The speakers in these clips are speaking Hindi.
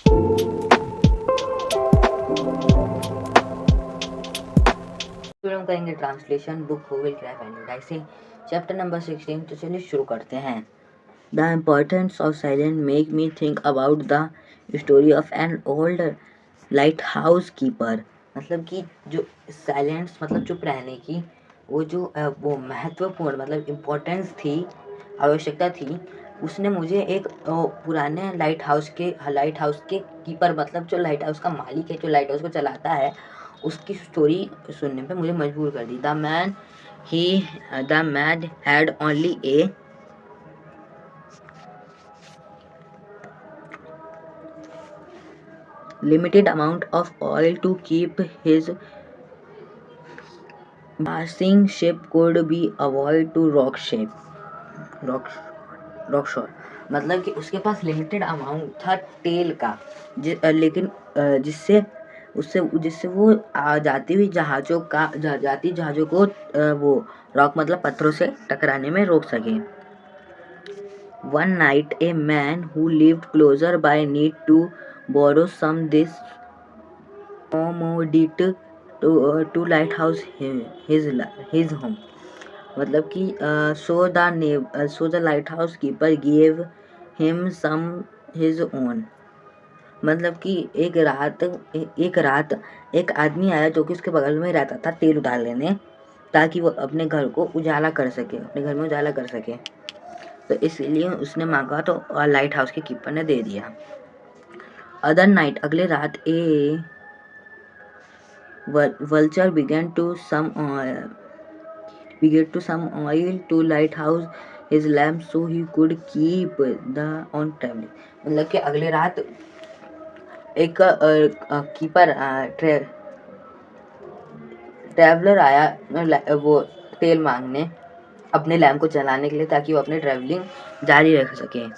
फिर हम करेंगे translation book who will cry paradising chapter number 16। तो चलिए शुरू करते हैं। The importance of silence make me think about the story of an old lighthouse keeper. मतलब कि जो साइलेंस मतलब चुप रहने की वो महत्वपूर्ण मतलब इम्पोर्टेंस थी, आवश्यकता थी, उसने मुझे एक पुराने लाइट हाउस के कीपर मतलब जो लाइट हाउस का मालिक है, जो लाइट हाउस को चलाता है, उसकी स्टोरी सुनने पे मुझे मजबूर कर दी। The man had only a limited amount of oil to keep his passing ship could be avoid to rock shore। मतलब कि उसके पास लिमिटेड अमाउंट था तेल का, लेकिन जिससे वो जाती जहाज़ों को वो रॉक मतलब पत्थरों से टकराने में रोक सके। One night a man who lived closer by need to borrow some this commodity to lighthouse his home। मतलब कि so the lighthouse keeper gave him some his own। मतलब कि एक रात एक आदमी आया जो कि उसके बगल में रहता था तेल उतार लेने, ताकि वो अपने घर में उजाला कर सके। तो इसलिए उसने मांगा तो लाइट हाउस के कीपर ने दे दिया। अदर नाइट अगले रात ए vulture began to some oil to lighthouse his lamp so he could keep the on traveling। मतलब कि अगले रात एक कीपर ट्रैवलर आया वो तेल मांगने अपने लैम्प को चलाने के लिए, ताकि वो अपनी ट्रैवलिंग जारी रख सके।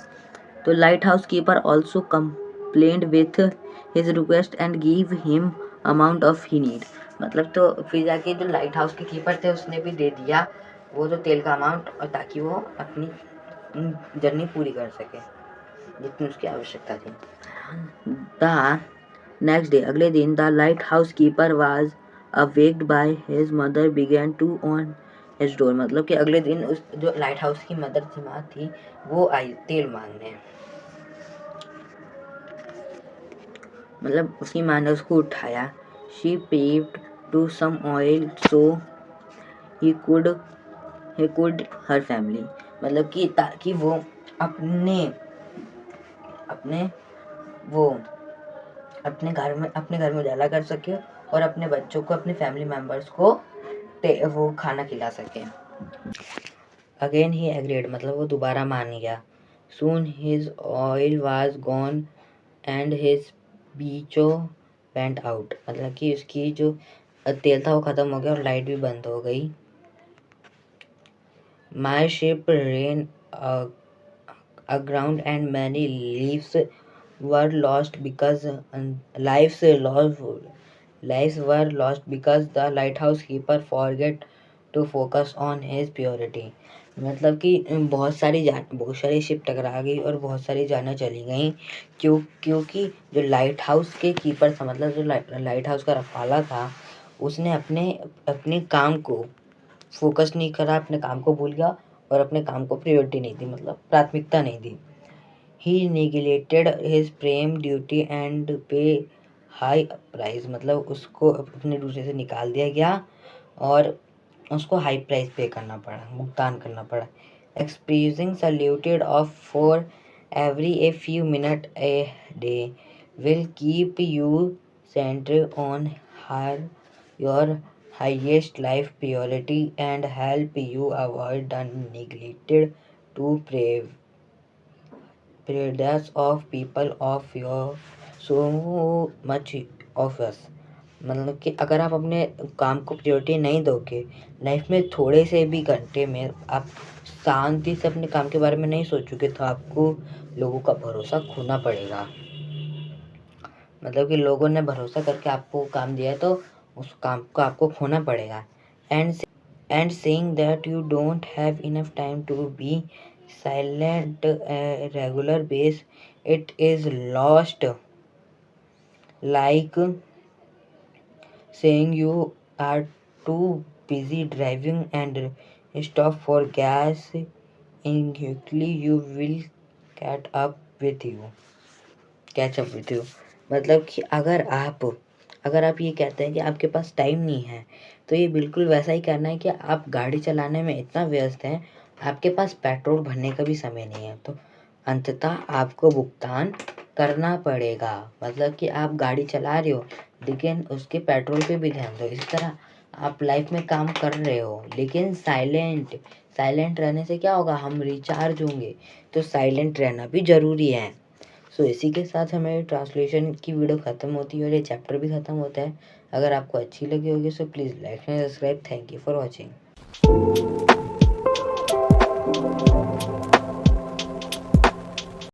तो light house keeper also complained with his request and give him amount of he need. मतलब तो फिर जाके जो लाइट हाउस के कीपर थे उसने भी दे दिया वो जो तेल का अमाउंट, और ताकि वो अपनी जर्नी पूरी कर सके जितनी उसकी आवश्यकता थी। द नेक्स्ट डे अगले दिन the lighthouse keeper was awaked by his mother began to on his door. मतलब कि अगले दिन उस जो लाइट हाउस की मदर थी, माँ थी, वो आई तेल मांगने। मतलब उसकी माँ ने उसको उठाया। She paved to some oil so he could her family. मतलब कि ताकि वो अपने घर में उजाला कर सके और अपने बच्चों को, अपने फैमिली मेंबर्स को वो खाना खिला सके। अगेन ही एग्रीड मतलब वो दोबारा मान गया। Soon his oil was gone and his बीचो वेंट आउट। मतलब कि उसकी जो तेल था वो खत्म हो गया और लाइट भी बंद हो गई। My ship ran aground and many lives were lost because lives were lost because the lighthouse keeper forget to focus on his purity। मतलब कि बहुत सारी शिप टकरा गई और बहुत सारी जानें चली गई क्योंकि जो लाइट हाउस के कीपर था, मतलब जो लाइट हाउस का रखवाला था, उसने अपने काम को फोकस नहीं करा, अपने काम को भूल गया और अपने काम को प्रायोरिटी नहीं दी, मतलब प्राथमिकता नहीं दी। He neglected his prime duty and pay high price। मतलब उसको अपने ड्यूटी से निकाल दिया गया और उसको हाई प्राइस भुगतान करना पड़ा। Experiencing saluted of for every a few minutes a day will keep you centered on your highest life priority and help you avoid the neglected to prejudice of people of your so much of us। मतलब कि अगर आप अपने काम को प्रायोरिटी नहीं दोगे, लाइफ में थोड़े से भी घंटे में आप शांति से अपने काम के बारे में नहीं सोचोगे, तो आपको लोगों का भरोसा खोना पड़ेगा। मतलब कि लोगों ने भरोसा करके आपको काम दिया है तो उस काम को आपको खोना पड़ेगा। And saying that you don't have enough time to be silent regular base, it is lost like saying you are too busy driving and stop for gas and quickly you will catch up with you मतलब कि अगर आप ये कहते हैं कि आपके पास टाइम नहीं है, तो ये बिल्कुल वैसा ही करना है कि आप गाड़ी चलाने में इतना व्यस्त हैं, आपके पास पेट्रोल भरने का भी समय नहीं है, तो अंततः आपको भुगतान करना पड़ेगा। मतलब कि आप गाड़ी चला रहे हो लेकिन उसके पेट्रोल पे भी ध्यान दो। इसी तरह आप लाइफ में काम कर रहे हो लेकिन साइलेंट रहने से क्या होगा, हम रिचार्ज होंगे, तो साइलेंट रहना भी ज़रूरी है। सो इसी के साथ हमें ट्रांसलेशन की वीडियो ख़त्म होती है और ये चैप्टर भी ख़त्म होता है। अगर आपको अच्छी लगी होगी so please like and subscribe. Thank you for watching.